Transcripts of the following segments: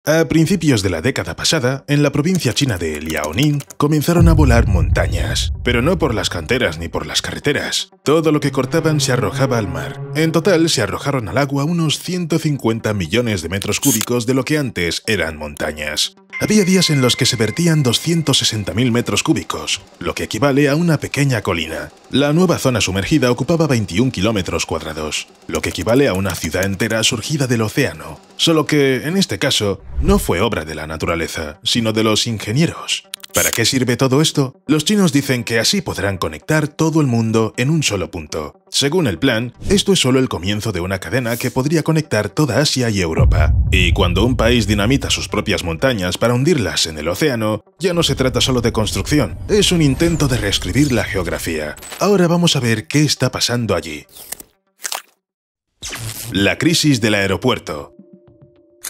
A principios de la década pasada, en la provincia china de Liaoning, comenzaron a volar montañas, pero no por las canteras ni por las carreteras. Todo lo que cortaban se arrojaba al mar. En total, se arrojaron al agua unos 150 millones de metros cúbicos de lo que antes eran montañas. Había días en los que se vertían 260.000 metros cúbicos, lo que equivale a una pequeña colina. La nueva zona sumergida ocupaba 21 kilómetros cuadrados, lo que equivale a una ciudad entera surgida del océano. Solo que, en este caso, no fue obra de la naturaleza, sino de los ingenieros. ¿Para qué sirve todo esto? Los chinos dicen que así podrán conectar todo el mundo en un solo punto. Según el plan, esto es solo el comienzo de una cadena que podría conectar toda Asia y Europa. Y cuando un país dinamita sus propias montañas para hundirlas en el océano, ya no se trata solo de construcción, es un intento de reescribir la geografía. Ahora vamos a ver qué está pasando allí. La crisis del aeropuerto.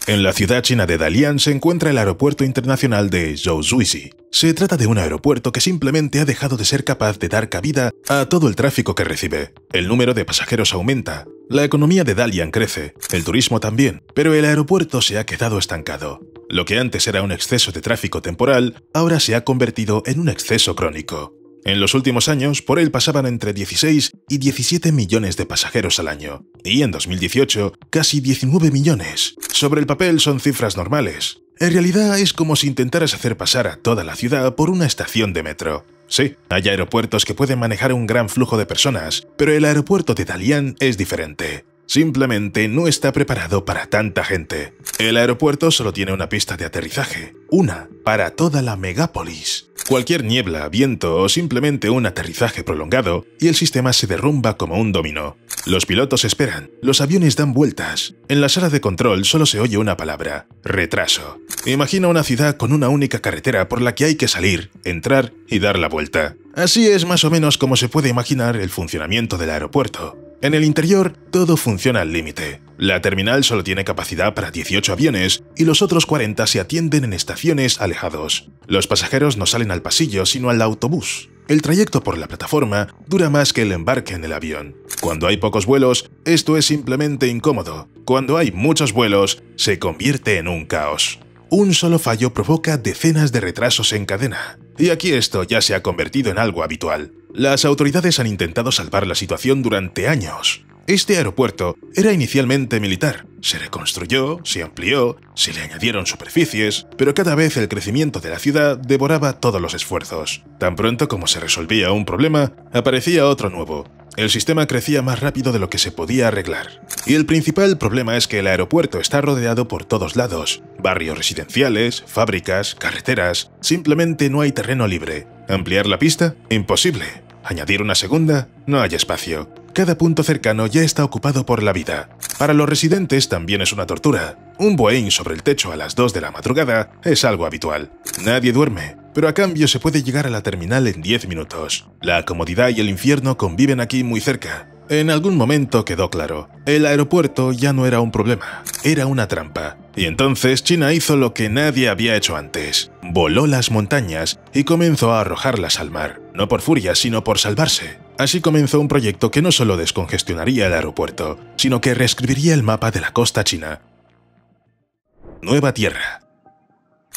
En la ciudad china de Dalian se encuentra el aeropuerto internacional de Zhou-Zuisi. Se trata de un aeropuerto que simplemente ha dejado de ser capaz de dar cabida a todo el tráfico que recibe. El número de pasajeros aumenta, la economía de Dalian crece, el turismo también, pero el aeropuerto se ha quedado estancado. Lo que antes era un exceso de tráfico temporal, ahora se ha convertido en un exceso crónico. En los últimos años, por él pasaban entre 16 y 17 millones de pasajeros al año, y en 2018, casi 19 millones. Sobre el papel son cifras normales. En realidad es como si intentaras hacer pasar a toda la ciudad por una estación de metro. Sí, hay aeropuertos que pueden manejar un gran flujo de personas, pero el aeropuerto de Dalian es diferente. Simplemente no está preparado para tanta gente. El aeropuerto solo tiene una pista de aterrizaje, una, para toda la megápolis. Cualquier niebla, viento o simplemente un aterrizaje prolongado y el sistema se derrumba como un dominó. Los pilotos esperan, los aviones dan vueltas. En la sala de control solo se oye una palabra: retraso. Imagina una ciudad con una única carretera por la que hay que salir, entrar y dar la vuelta. Así es más o menos como se puede imaginar el funcionamiento del aeropuerto. En el interior, todo funciona al límite. La terminal solo tiene capacidad para 18 aviones y los otros 40 se atienden en estaciones alejados. Los pasajeros no salen al pasillo, sino al autobús. El trayecto por la plataforma dura más que el embarque en el avión. Cuando hay pocos vuelos, esto es simplemente incómodo. Cuando hay muchos vuelos, se convierte en un caos. Un solo fallo provoca decenas de retrasos en cadena. Y aquí esto ya se ha convertido en algo habitual. Las autoridades han intentado salvar la situación durante años. Este aeropuerto era inicialmente militar. Se reconstruyó, se amplió, se le añadieron superficies, pero cada vez el crecimiento de la ciudad devoraba todos los esfuerzos. Tan pronto como se resolvía un problema, aparecía otro nuevo. El sistema crecía más rápido de lo que se podía arreglar. Y el principal problema es que el aeropuerto está rodeado por todos lados. Barrios residenciales, fábricas, carreteras. Simplemente no hay terreno libre. ¿Ampliar la pista? Imposible. ¿Añadir una segunda? No hay espacio. Cada punto cercano ya está ocupado por la vida. Para los residentes también es una tortura. Un Boeing sobre el techo a las 2 de la madrugada es algo habitual. Nadie duerme, pero a cambio se puede llegar a la terminal en 10 minutos. La comodidad y el infierno conviven aquí muy cerca. En algún momento quedó claro, el aeropuerto ya no era un problema, era una trampa. Y entonces China hizo lo que nadie había hecho antes. Voló las montañas y comenzó a arrojarlas al mar. No por furia, sino por salvarse. Así comenzó un proyecto que no solo descongestionaría el aeropuerto, sino que reescribiría el mapa de la costa china. Nueva Tierra.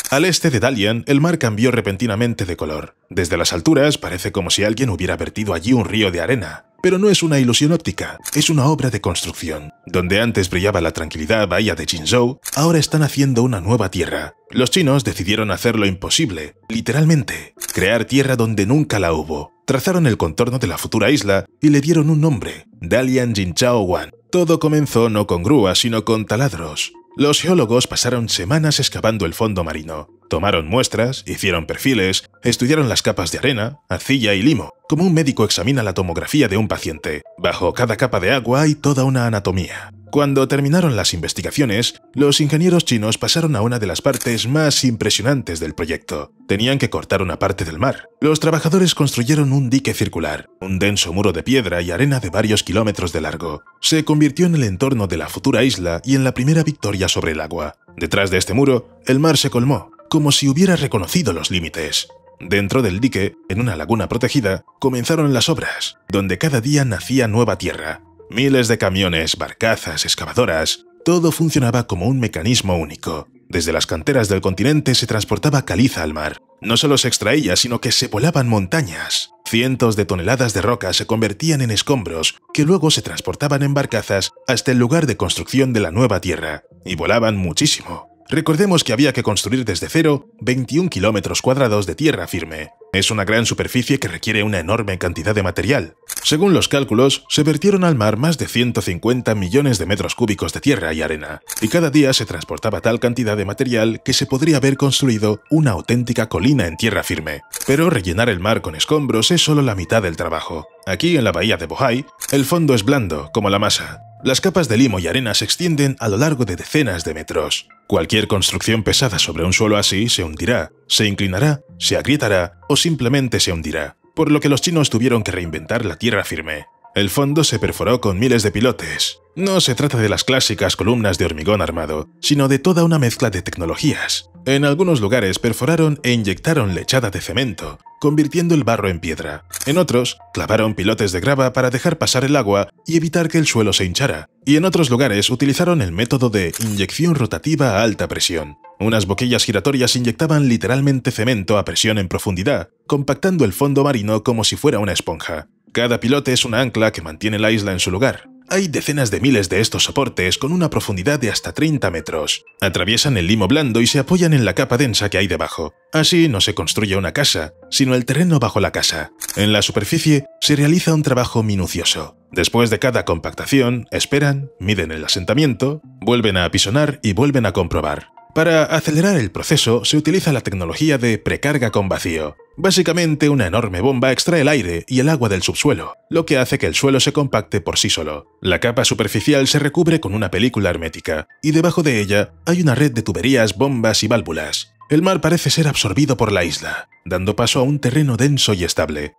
Al este de Dalian, el mar cambió repentinamente de color. Desde las alturas parece como si alguien hubiera vertido allí un río de arena. Pero no es una ilusión óptica, es una obra de construcción. Donde antes brillaba la tranquilidad bahía de Qinzhou, ahora están haciendo una nueva tierra. Los chinos decidieron hacer lo imposible, literalmente, crear tierra donde nunca la hubo. Trazaron el contorno de la futura isla y le dieron un nombre, Dalian Jinzhou Wan. Todo comenzó no con grúas, sino con taladros. Los geólogos pasaron semanas excavando el fondo marino. Tomaron muestras, hicieron perfiles, estudiaron las capas de arena, arcilla y limo, como un médico examina la tomografía de un paciente. Bajo cada capa de agua hay toda una anatomía. Cuando terminaron las investigaciones, los ingenieros chinos pasaron a una de las partes más impresionantes del proyecto. Tenían que cortar una parte del mar. Los trabajadores construyeron un dique circular, un denso muro de piedra y arena de varios kilómetros de largo. Se convirtió en el entorno de la futura isla y en la primera victoria sobre el agua. Detrás de este muro, el mar se colmó, como si hubiera reconocido los límites. Dentro del dique, en una laguna protegida, comenzaron las obras, donde cada día nacía nueva tierra. Miles de camiones, barcazas, excavadoras, todo funcionaba como un mecanismo único. Desde las canteras del continente se transportaba caliza al mar. No solo se extraía, sino que se volaban montañas. Cientos de toneladas de roca se convertían en escombros, que luego se transportaban en barcazas hasta el lugar de construcción de la nueva tierra. Y volaban muchísimo. Recordemos que había que construir desde cero 21 kilómetros cuadrados de tierra firme. Es una gran superficie que requiere una enorme cantidad de material. Según los cálculos, se vertieron al mar más de 150 millones de metros cúbicos de tierra y arena, y cada día se transportaba tal cantidad de material que se podría haber construido una auténtica colina en tierra firme. Pero rellenar el mar con escombros es solo la mitad del trabajo. Aquí, en la bahía de Bohai, el fondo es blando, como la masa. Las capas de limo y arena se extienden a lo largo de decenas de metros. Cualquier construcción pesada sobre un suelo así se hundirá, se inclinará, se agrietará o simplemente se hundirá, por lo que los chinos tuvieron que reinventar la tierra firme. El fondo se perforó con miles de pilotes. No se trata de las clásicas columnas de hormigón armado, sino de toda una mezcla de tecnologías. En algunos lugares perforaron e inyectaron lechada de cemento, convirtiendo el barro en piedra. En otros, clavaron pilotes de grava para dejar pasar el agua y evitar que el suelo se hinchara. Y en otros lugares utilizaron el método de inyección rotativa a alta presión. Unas boquillas giratorias inyectaban literalmente cemento a presión en profundidad, compactando el fondo marino como si fuera una esponja. Cada pilote es una ancla que mantiene la isla en su lugar. Hay decenas de miles de estos soportes con una profundidad de hasta 30 metros. Atraviesan el limo blando y se apoyan en la capa densa que hay debajo. Así no se construye una casa, sino el terreno bajo la casa. En la superficie se realiza un trabajo minucioso. Después de cada compactación, esperan, miden el asentamiento, vuelven a apisonar y vuelven a comprobar. Para acelerar el proceso se utiliza la tecnología de precarga con vacío. Básicamente, una enorme bomba extrae el aire y el agua del subsuelo, lo que hace que el suelo se compacte por sí solo. La capa superficial se recubre con una película hermética, y debajo de ella hay una red de tuberías, bombas y válvulas. El mar parece ser absorbido por la isla, dando paso a un terreno denso y estable.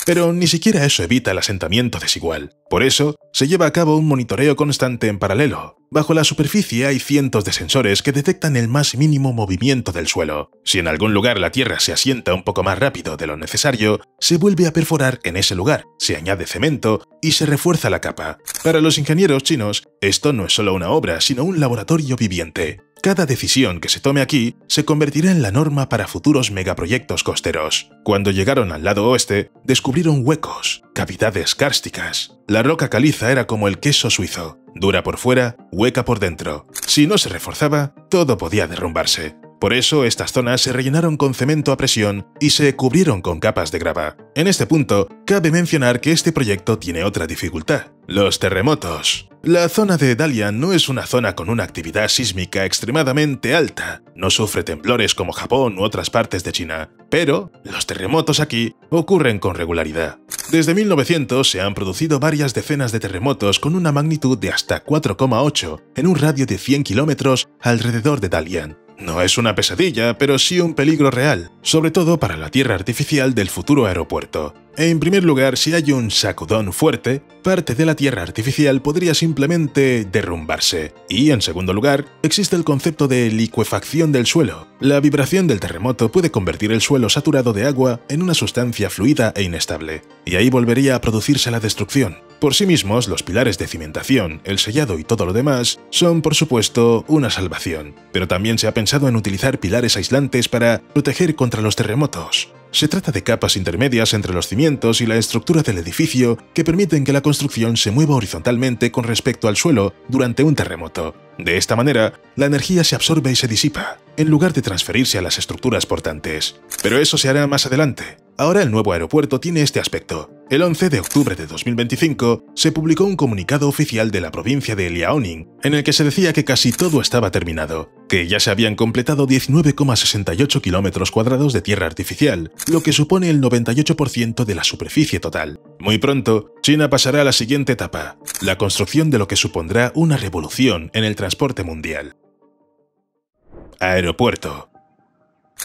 Pero ni siquiera eso evita el asentamiento desigual. Por eso, se lleva a cabo un monitoreo constante en paralelo. Bajo la superficie hay cientos de sensores que detectan el más mínimo movimiento del suelo. Si en algún lugar la tierra se asienta un poco más rápido de lo necesario, se vuelve a perforar en ese lugar, se añade cemento y se refuerza la capa. Para los ingenieros chinos, esto no es solo una obra, sino un laboratorio viviente. Cada decisión que se tome aquí se convertirá en la norma para futuros megaproyectos costeros. Cuando llegaron al lado oeste, descubrieron huecos, cavidades kársticas. La roca caliza era como el queso suizo, dura por fuera, hueca por dentro. Si no se reforzaba, todo podía derrumbarse. Por eso estas zonas se rellenaron con cemento a presión y se cubrieron con capas de grava. En este punto, cabe mencionar que este proyecto tiene otra dificultad: los terremotos. La zona de Dalian no es una zona con una actividad sísmica extremadamente alta, no sufre temblores como Japón u otras partes de China, pero los terremotos aquí ocurren con regularidad. Desde 1900 se han producido varias decenas de terremotos con una magnitud de hasta 4,8 en un radio de 100 kilómetros alrededor de Dalian. No es una pesadilla, pero sí un peligro real, sobre todo para la tierra artificial del futuro aeropuerto. En primer lugar, si hay un sacudón fuerte, parte de la tierra artificial podría simplemente derrumbarse. Y en segundo lugar, existe el concepto de licuefacción del suelo. La vibración del terremoto puede convertir el suelo saturado de agua en una sustancia fluida e inestable, y ahí volvería a producirse la destrucción. Por sí mismos, los pilares de cimentación, el sellado y todo lo demás son, por supuesto, una salvación, pero también se ha pensado en utilizar pilares aislantes para proteger contra los terremotos. Se trata de capas intermedias entre los cimientos y la estructura del edificio que permiten que la construcción se mueva horizontalmente con respecto al suelo durante un terremoto. De esta manera, la energía se absorbe y se disipa, en lugar de transferirse a las estructuras portantes. Pero eso se hará más adelante. Ahora el nuevo aeropuerto tiene este aspecto. El 11 de octubre de 2025 se publicó un comunicado oficial de la provincia de Liaoning, en el que se decía que casi todo estaba terminado, que ya se habían completado 19,68 kilómetros cuadrados de tierra artificial, lo que supone el 98% de la superficie total. Muy pronto, China pasará a la siguiente etapa, la construcción de lo que supondrá una revolución en el transporte mundial. Aeropuerto.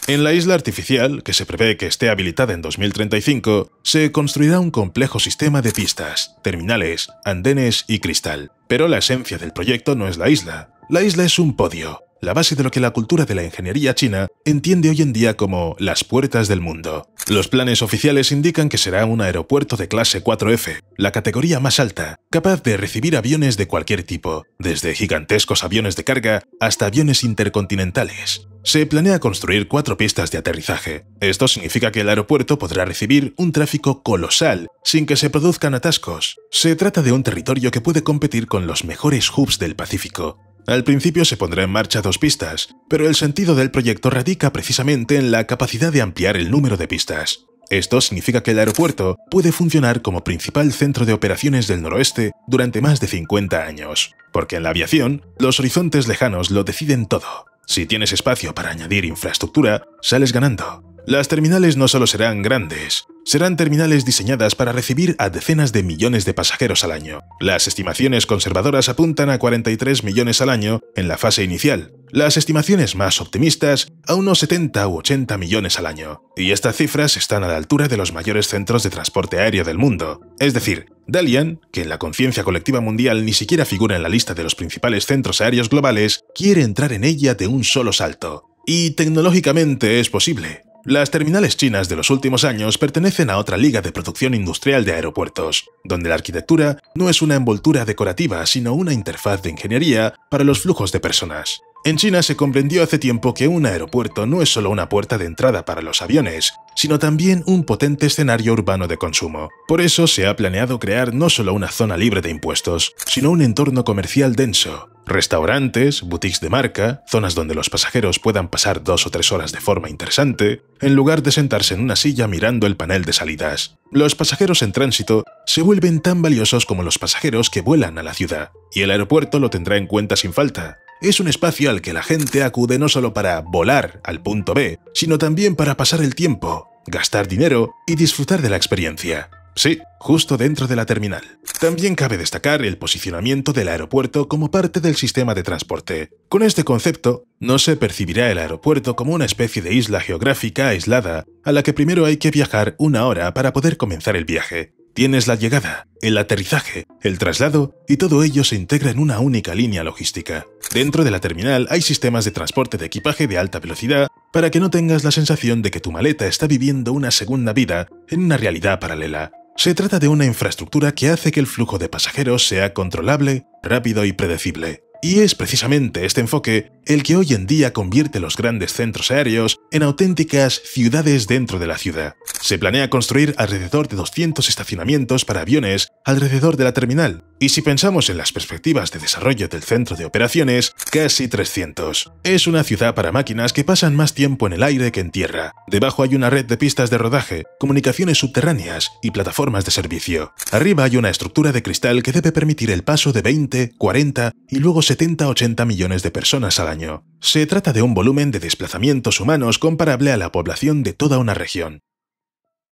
En la isla artificial, que se prevé que esté habilitada en 2035, se construirá un complejo sistema de pistas, terminales, andenes y cristal. Pero la esencia del proyecto no es la isla. La isla es un podio, la base de lo que la cultura de la ingeniería china entiende hoy en día como las puertas del mundo. Los planes oficiales indican que será un aeropuerto de clase 4F, la categoría más alta, capaz de recibir aviones de cualquier tipo, desde gigantescos aviones de carga hasta aviones intercontinentales. Se planea construir 4 pistas de aterrizaje. Esto significa que el aeropuerto podrá recibir un tráfico colosal sin que se produzcan atascos. Se trata de un territorio que puede competir con los mejores hubs del Pacífico. Al principio se pondrá en marcha 2 pistas, pero el sentido del proyecto radica precisamente en la capacidad de ampliar el número de pistas. Esto significa que el aeropuerto puede funcionar como principal centro de operaciones del noroeste durante más de 50 años, porque en la aviación, los horizontes lejanos lo deciden todo. Si tienes espacio para añadir infraestructura, sales ganando. Las terminales no solo serán grandes, serán terminales diseñadas para recibir a decenas de millones de pasajeros al año. Las estimaciones conservadoras apuntan a 43 millones al año en la fase inicial. Las estimaciones más optimistas a unos 70 u 80 millones al año. Y estas cifras están a la altura de los mayores centros de transporte aéreo del mundo. Es decir, Dalian, que en la conciencia colectiva mundial ni siquiera figura en la lista de los principales centros aéreos globales, quiere entrar en ella de un solo salto. Y tecnológicamente es posible. Las terminales chinas de los últimos años pertenecen a otra liga de producción industrial de aeropuertos, donde la arquitectura no es una envoltura decorativa, sino una interfaz de ingeniería para los flujos de personas. En China se comprendió hace tiempo que un aeropuerto no es solo una puerta de entrada para los aviones, sino también un potente escenario urbano de consumo. Por eso se ha planeado crear no solo una zona libre de impuestos, sino un entorno comercial denso. Restaurantes, boutiques de marca, zonas donde los pasajeros puedan pasar 2 o 3 horas de forma interesante, en lugar de sentarse en una silla mirando el panel de salidas. Los pasajeros en tránsito se vuelven tan valiosos como los pasajeros que vuelan a la ciudad, y el aeropuerto lo tendrá en cuenta sin falta. Es un espacio al que la gente acude no solo para volar al punto B, sino también para pasar el tiempo, gastar dinero y disfrutar de la experiencia. Sí, justo dentro de la terminal. También cabe destacar el posicionamiento del aeropuerto como parte del sistema de transporte. Con este concepto, no se percibirá el aeropuerto como una especie de isla geográfica aislada a la que primero hay que viajar 1 hora para poder comenzar el viaje. Tienes la llegada, el aterrizaje, el traslado y todo ello se integra en una única línea logística. Dentro de la terminal hay sistemas de transporte de equipaje de alta velocidad para que no tengas la sensación de que tu maleta está viviendo una segunda vida en una realidad paralela. Se trata de una infraestructura que hace que el flujo de pasajeros sea controlable, rápido y predecible. Y es precisamente este enfoque el que hoy en día convierte los grandes centros aéreos en auténticas ciudades dentro de la ciudad. Se planea construir alrededor de 200 estacionamientos para aviones alrededor de la terminal, y si pensamos en las perspectivas de desarrollo del centro de operaciones, casi 300. Es una ciudad para máquinas que pasan más tiempo en el aire que en tierra. Debajo hay una red de pistas de rodaje, comunicaciones subterráneas y plataformas de servicio. Arriba hay una estructura de cristal que debe permitir el paso de 20, 40 y luego 70-80 millones de personas al año. Se trata de un volumen de desplazamientos humanos comparable a la población de toda una región.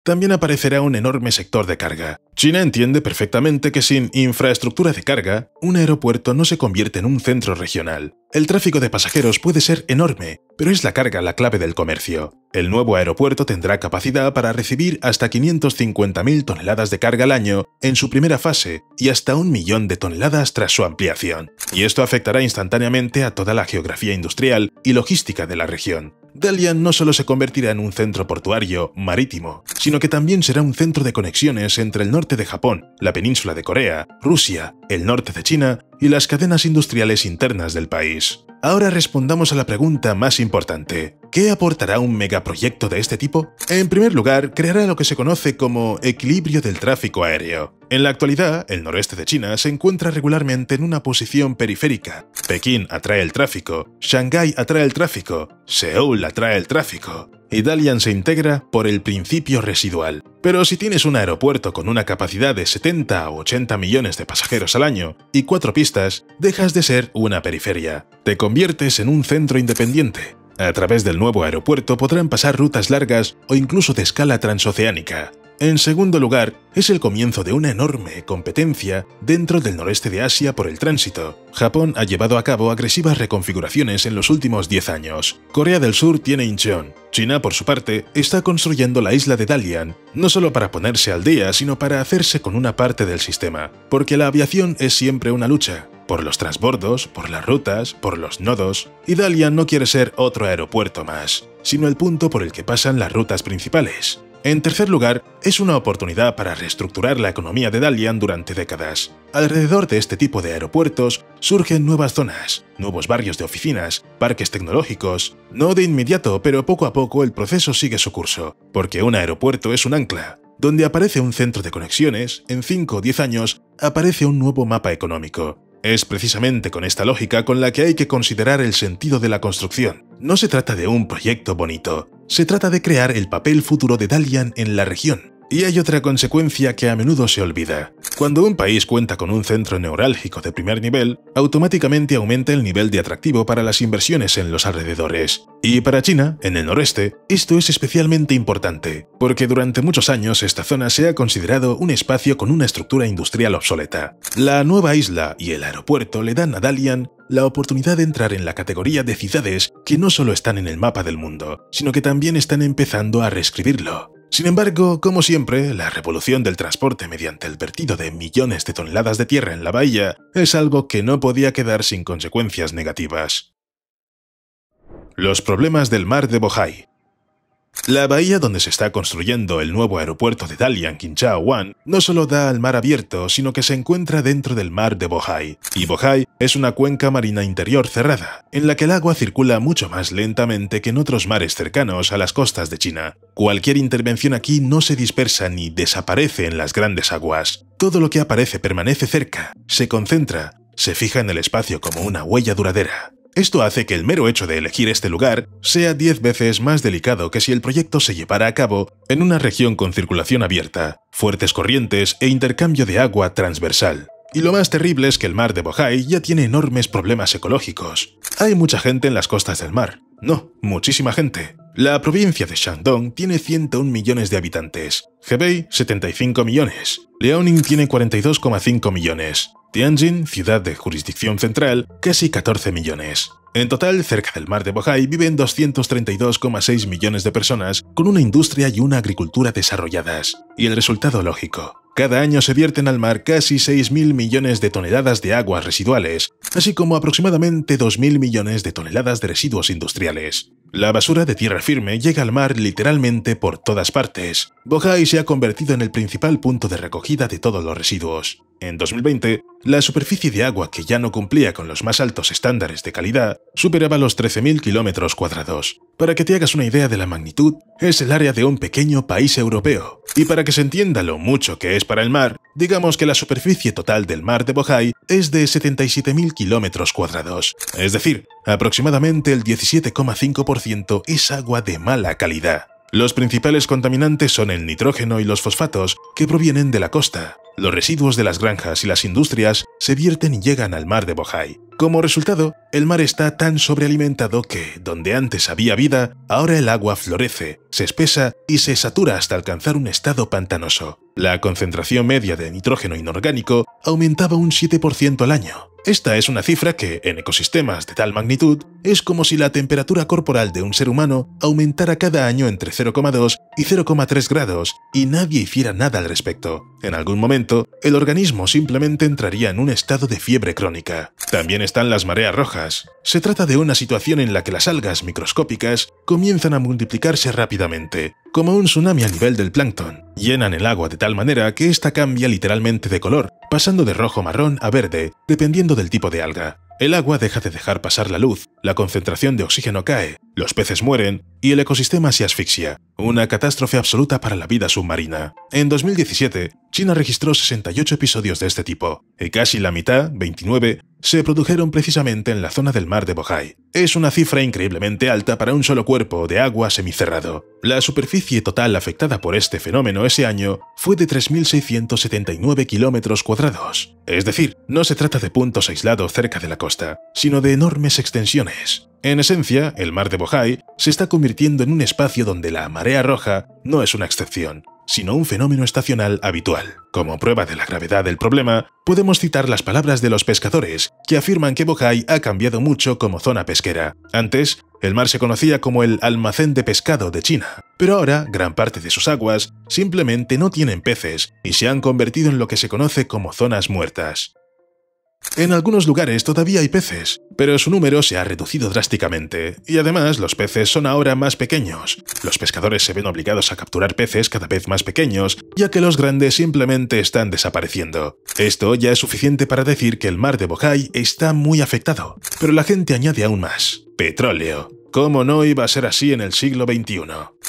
También aparecerá un enorme sector de carga. China entiende perfectamente que sin infraestructura de carga, un aeropuerto no se convierte en un centro regional. El tráfico de pasajeros puede ser enorme, pero es la carga la clave del comercio. El nuevo aeropuerto tendrá capacidad para recibir hasta 550.000 toneladas de carga al año en su primera fase y hasta 1 millón de toneladas tras su ampliación. Y esto afectará instantáneamente a toda la geografía industrial y logística de la región. Dalian no solo se convertirá en un centro portuario marítimo, sino que también será un centro de conexiones entre el norte de Japón, la península de Corea, Rusia, el norte de China y las cadenas industriales internas del país. Ahora respondamos a la pregunta más importante. ¿Qué aportará un megaproyecto de este tipo? En primer lugar, creará lo que se conoce como equilibrio del tráfico aéreo. En la actualidad, el noroeste de China se encuentra regularmente en una posición periférica. Pekín atrae el tráfico, Shanghái atrae el tráfico, Seúl atrae el tráfico, y Dalian se integra por el principio residual. Pero si tienes un aeropuerto con una capacidad de 70 o 80 millones de pasajeros al año y 4 pistas, dejas de ser una periferia. Te conviertes en un centro independiente. A través del nuevo aeropuerto podrán pasar rutas largas o incluso de escala transoceánica. En segundo lugar, es el comienzo de una enorme competencia dentro del noreste de Asia por el tránsito. Japón ha llevado a cabo agresivas reconfiguraciones en los últimos 10 años. Corea del Sur tiene Incheon. China, por su parte, está construyendo la isla de Dalian, no solo para ponerse al día, sino para hacerse con una parte del sistema. Porque la aviación es siempre una lucha. Por los transbordos, por las rutas, por los nodos, y Dalian no quiere ser otro aeropuerto más, sino el punto por el que pasan las rutas principales. En tercer lugar, es una oportunidad para reestructurar la economía de Dalian durante décadas. Alrededor de este tipo de aeropuertos surgen nuevas zonas, nuevos barrios de oficinas, parques tecnológicos. No de inmediato, pero poco a poco el proceso sigue su curso, porque un aeropuerto es un ancla. Donde aparece un centro de conexiones, en 5 o 10 años aparece un nuevo mapa económico. Es precisamente con esta lógica con la que hay que considerar el sentido de la construcción. No se trata de un proyecto bonito, se trata de crear el papel futuro de Dalian en la región. Y hay otra consecuencia que a menudo se olvida. Cuando un país cuenta con un centro neurálgico de primer nivel, automáticamente aumenta el nivel de atractivo para las inversiones en los alrededores. Y para China, en el noreste, esto es especialmente importante, porque durante muchos años esta zona se ha considerado un espacio con una estructura industrial obsoleta. La nueva isla y el aeropuerto le dan a Dalian la oportunidad de entrar en la categoría de ciudades que no solo están en el mapa del mundo, sino que también están empezando a reescribirlo. Sin embargo, como siempre, la revolución del transporte mediante el vertido de millones de toneladas de tierra en la bahía es algo que no podía quedar sin consecuencias negativas. Los problemas del mar de Bohai. La bahía donde se está construyendo el nuevo aeropuerto de Dalian Qinzhou Wan no solo da al mar abierto, sino que se encuentra dentro del mar de Bohai. Y Bohai es una cuenca marina interior cerrada, en la que el agua circula mucho más lentamente que en otros mares cercanos a las costas de China. Cualquier intervención aquí no se dispersa ni desaparece en las grandes aguas. Todo lo que aparece permanece cerca, se concentra, se fija en el espacio como una huella duradera. Esto hace que el mero hecho de elegir este lugar sea 10 veces más delicado que si el proyecto se llevara a cabo en una región con circulación abierta, fuertes corrientes e intercambio de agua transversal. Y lo más terrible es que el mar de Bohai ya tiene enormes problemas ecológicos. Hay mucha gente en las costas del mar. No, muchísima gente. La provincia de Shandong tiene 101 millones de habitantes, Hebei 75 millones, Liaoning tiene 42,5 millones, Tianjin, ciudad de jurisdicción central, casi 14 millones. En total, cerca del mar de Bohai viven 232,6 millones de personas con una industria y una agricultura desarrolladas. Y el resultado lógico. Cada año se vierten al mar casi 6.000 millones de toneladas de aguas residuales, así como aproximadamente 2.000 millones de toneladas de residuos industriales. La basura de tierra firme llega al mar literalmente por todas partes. Bohai se ha convertido en el principal punto de recogida de todos los residuos. En 2020, la superficie de agua que ya no cumplía con los más altos estándares de calidad superaba los 13.000 kilómetros cuadrados. Para que te hagas una idea de la magnitud, es el área de un pequeño país europeo. Y para que se entienda lo mucho que es para el mar, digamos que la superficie total del mar de Bohai es de 77.000 kilómetros cuadrados. Es decir, aproximadamente el 17,5% es agua de mala calidad. Los principales contaminantes son el nitrógeno y los fosfatos que provienen de la costa. Los residuos de las granjas y las industrias se vierten y llegan al mar de Bohai. Como resultado, el mar está tan sobrealimentado que, donde antes había vida, ahora el agua florece, se espesa y se satura hasta alcanzar un estado pantanoso. La concentración media de nitrógeno inorgánico aumentaba un 7% al año. Esta es una cifra que, en ecosistemas de tal magnitud, es como si la temperatura corporal de un ser humano aumentara cada año entre 0,2 y 0,3 grados y nadie hiciera nada al respecto. En algún momento, el organismo simplemente entraría en un estado de fiebre crónica. También están las mareas rojas. Se trata de una situación en la que las algas microscópicas comienzan a multiplicarse rápidamente, como un tsunami a nivel del plancton. Llenan el agua de tal manera que ésta cambia literalmente de color, pasando de rojo marrón a verde, dependiendo del tipo de alga. El agua deja de dejar pasar la luz, la concentración de oxígeno cae, los peces mueren y el ecosistema se asfixia. Una catástrofe absoluta para la vida submarina. En 2017, China registró 68 episodios de este tipo, y casi la mitad, 29, se produjeron precisamente en la zona del mar de Bohai. Es una cifra increíblemente alta para un solo cuerpo de agua semicerrado. La superficie total afectada por este fenómeno ese año fue de 3.679 kilómetros cuadrados. Es decir, no se trata de puntos aislados cerca de la costa, sino de enormes extensiones. En esencia, el mar de Bohai se está convirtiendo en un espacio donde la marea roja no es una excepción, sino un fenómeno estacional habitual. Como prueba de la gravedad del problema, podemos citar las palabras de los pescadores, que afirman que Bohai ha cambiado mucho como zona pesquera. Antes, el mar se conocía como el almacén de pescado de China, pero ahora gran parte de sus aguas simplemente no tienen peces y se han convertido en lo que se conoce como zonas muertas. En algunos lugares todavía hay peces, pero su número se ha reducido drásticamente, y además los peces son ahora más pequeños. Los pescadores se ven obligados a capturar peces cada vez más pequeños, ya que los grandes simplemente están desapareciendo. Esto ya es suficiente para decir que el mar de Bohai está muy afectado, pero la gente añade aún más: petróleo. ¿Cómo no iba a ser así en el siglo XXI?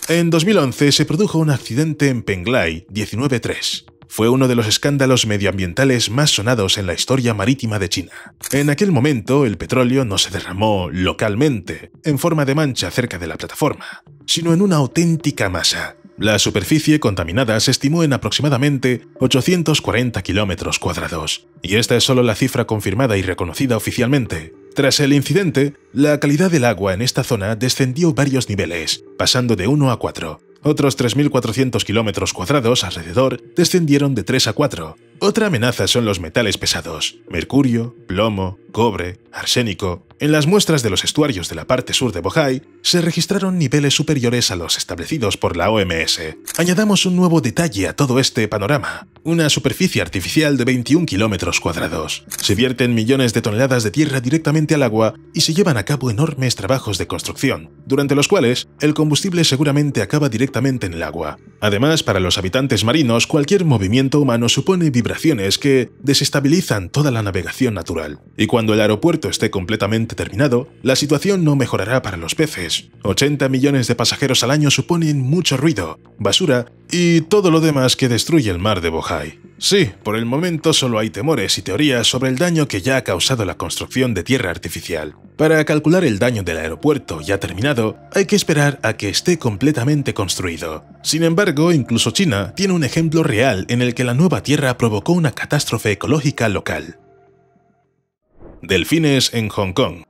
En 2011 se produjo un accidente en Penglai 19-3. Fue uno de los escándalos medioambientales más sonados en la historia marítima de China. En aquel momento, el petróleo no se derramó localmente, en forma de mancha cerca de la plataforma, sino en una auténtica masa. La superficie contaminada se estimó en aproximadamente 840 kilómetros cuadrados, y esta es solo la cifra confirmada y reconocida oficialmente. Tras el incidente, la calidad del agua en esta zona descendió varios niveles, pasando de 1 a 4. Otros 3.400 kilómetros cuadrados alrededor descendieron de 3 a 4. Otra amenaza son los metales pesados: mercurio, plomo, cobre, arsénico. En las muestras de los estuarios de la parte sur de Bohai se registraron niveles superiores a los establecidos por la OMS. Añadamos un nuevo detalle a todo este panorama: una superficie artificial de 21 kilómetros cuadrados. Se vierten millones de toneladas de tierra directamente al agua y se llevan a cabo enormes trabajos de construcción, durante los cuales el combustible seguramente acaba directamente en el agua. Además, para los habitantes marinos, cualquier movimiento humano supone vibraciones que desestabilizan toda la navegación natural. Y cuando el aeropuerto esté completamente terminado, la situación no mejorará para los peces. 80 millones de pasajeros al año suponen mucho ruido, basura y todo lo demás que destruye el mar de Bohai. Sí, por el momento solo hay temores y teorías sobre el daño que ya ha causado la construcción de tierra artificial. Para calcular el daño del aeropuerto ya terminado, hay que esperar a que esté completamente construido. Sin embargo, incluso China tiene un ejemplo real en el que la nueva tierra provocó una catástrofe ecológica local. Delfines en Hong Kong.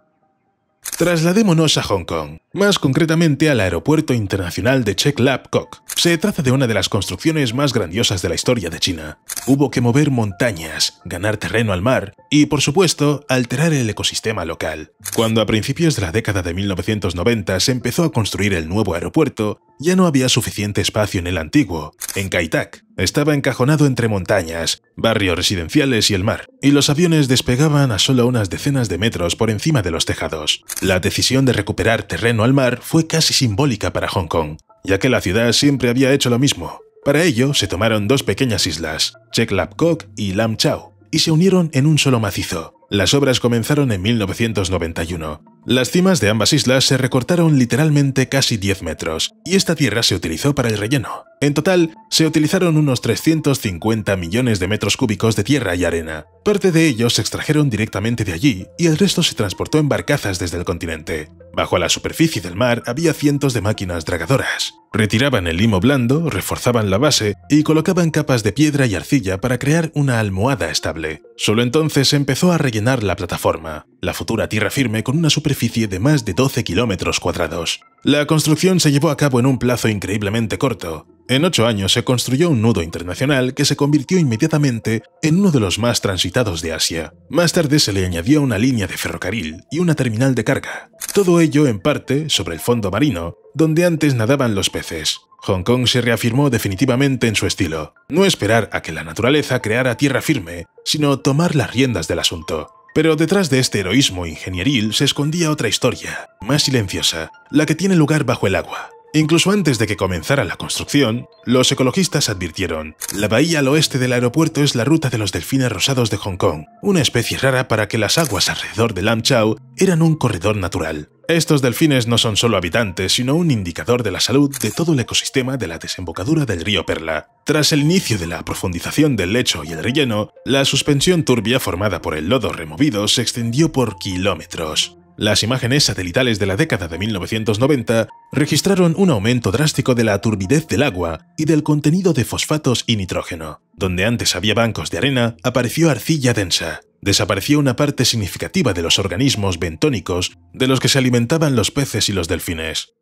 Trasladémonos a Hong Kong, más concretamente al Aeropuerto Internacional de Chek Lap Kok. Se trata de una de las construcciones más grandiosas de la historia de China. Hubo que mover montañas, ganar terreno al mar y, por supuesto, alterar el ecosistema local. Cuando a principios de la década de 1990 se empezó a construir el nuevo aeropuerto, ya no había suficiente espacio en el antiguo. En Kai Tak estaba encajonado entre montañas, barrios residenciales y el mar, y los aviones despegaban a solo unas decenas de metros por encima de los tejados. La decisión de recuperar terreno al mar fue casi simbólica para Hong Kong, ya que la ciudad siempre había hecho lo mismo. Para ello, se tomaron dos pequeñas islas, Chek Lap Kok y Lam Chau, y se unieron en un solo macizo. Las obras comenzaron en 1991. Las cimas de ambas islas se recortaron literalmente casi 10 metros, y esta tierra se utilizó para el relleno. En total, se utilizaron unos 350 millones de metros cúbicos de tierra y arena. Parte de ellos se extrajeron directamente de allí, y el resto se transportó en barcazas desde el continente. Bajo la superficie del mar había cientos de máquinas dragadoras. Retiraban el limo blando, reforzaban la base y colocaban capas de piedra y arcilla para crear una almohada estable. Solo entonces se empezó a rellenar la plataforma, la futura tierra firme, con una superficie de más de 12 kilómetros cuadrados. La construcción se llevó a cabo en un plazo increíblemente corto. En 8 años se construyó un nudo internacional que se convirtió inmediatamente en uno de los más transitados de Asia. Más tarde se le añadió una línea de ferrocarril y una terminal de carga. Todo ello, en parte, sobre el fondo marino, donde antes nadaban los peces. Hong Kong se reafirmó definitivamente en su estilo: no esperar a que la naturaleza creara tierra firme, sino tomar las riendas del asunto. Pero detrás de este heroísmo ingenieril se escondía otra historia, más silenciosa, la que tiene lugar bajo el agua. Incluso antes de que comenzara la construcción, los ecologistas advirtieron: la bahía al oeste del aeropuerto es la ruta de los delfines rosados de Hong Kong, una especie rara para que las aguas alrededor de Lam Chau eran un corredor natural. Estos delfines no son solo habitantes, sino un indicador de la salud de todo el ecosistema de la desembocadura del río Perla. Tras el inicio de la profundización del lecho y el relleno, la suspensión turbia formada por el lodo removido se extendió por kilómetros. Las imágenes satelitales de la década de 1990 registraron un aumento drástico de la turbidez del agua y del contenido de fosfatos y nitrógeno. Donde antes había bancos de arena, apareció arcilla densa. Desapareció una parte significativa de los organismos bentónicos de los que se alimentaban los peces y los delfines.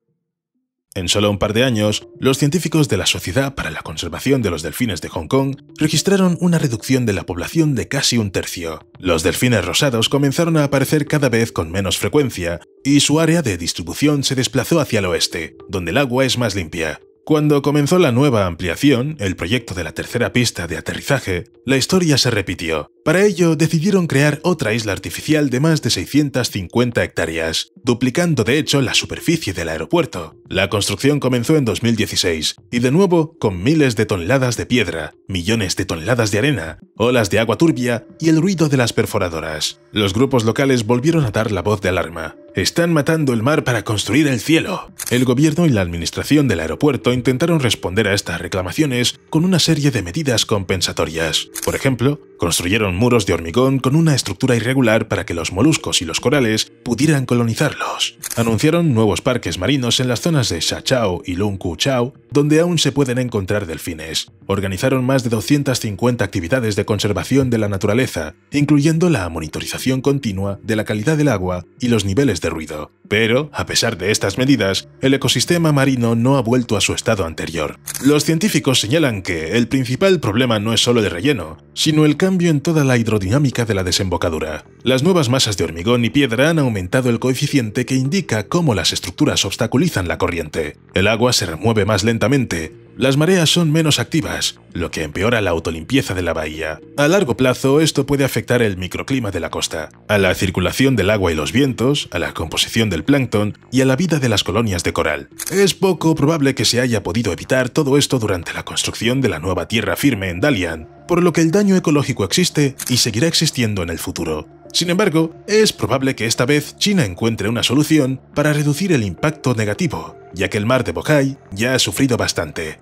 En solo un par de años, los científicos de la Sociedad para la Conservación de los Delfines de Hong Kong registraron una reducción de la población de casi un tercio. Los delfines rosados comenzaron a aparecer cada vez con menos frecuencia, y su área de distribución se desplazó hacia el oeste, donde el agua es más limpia. Cuando comenzó la nueva ampliación, el proyecto de la tercera pista de aterrizaje, la historia se repitió. Para ello, decidieron crear otra isla artificial de más de 650 hectáreas, duplicando de hecho la superficie del aeropuerto. La construcción comenzó en 2016, y de nuevo con miles de toneladas de piedra, millones de toneladas de arena, olas de agua turbia y el ruido de las perforadoras. Los grupos locales volvieron a dar la voz de alarma. Están matando el mar para construir el cielo. El gobierno y la administración del aeropuerto intentaron responder a estas reclamaciones con una serie de medidas compensatorias. Por ejemplo, construyeron muros de hormigón con una estructura irregular para que los moluscos y los corales pudieran colonizarlos. Anunciaron nuevos parques marinos en las zonas de Sha Chao y Lung Ku Chau, donde aún se pueden encontrar delfines. Organizaron más de 250 actividades de conservación de la naturaleza, incluyendo la monitorización continua de la calidad del agua y los niveles de ruido. Pero, a pesar de estas medidas, el ecosistema marino no ha vuelto a su estado anterior. Los científicos señalan que el principal problema no es solo de relleno, sino el cambio en toda la hidrodinámica de la desembocadura. Las nuevas masas de hormigón y piedra han aumentado el coeficiente que indica cómo las estructuras obstaculizan la corriente. El agua se remueve más lentamente, las mareas son menos activas, lo que empeora la autolimpieza de la bahía. A largo plazo, esto puede afectar el microclima de la costa, a la circulación del agua y los vientos, a la composición del plancton y a la vida de las colonias de coral. Es poco probable que se haya podido evitar todo esto durante la construcción de la nueva tierra firme en Dalian, por lo que el daño ecológico existe y seguirá existiendo en el futuro. Sin embargo, es probable que esta vez China encuentre una solución para reducir el impacto negativo, ya que el mar de Bohai ya ha sufrido bastante.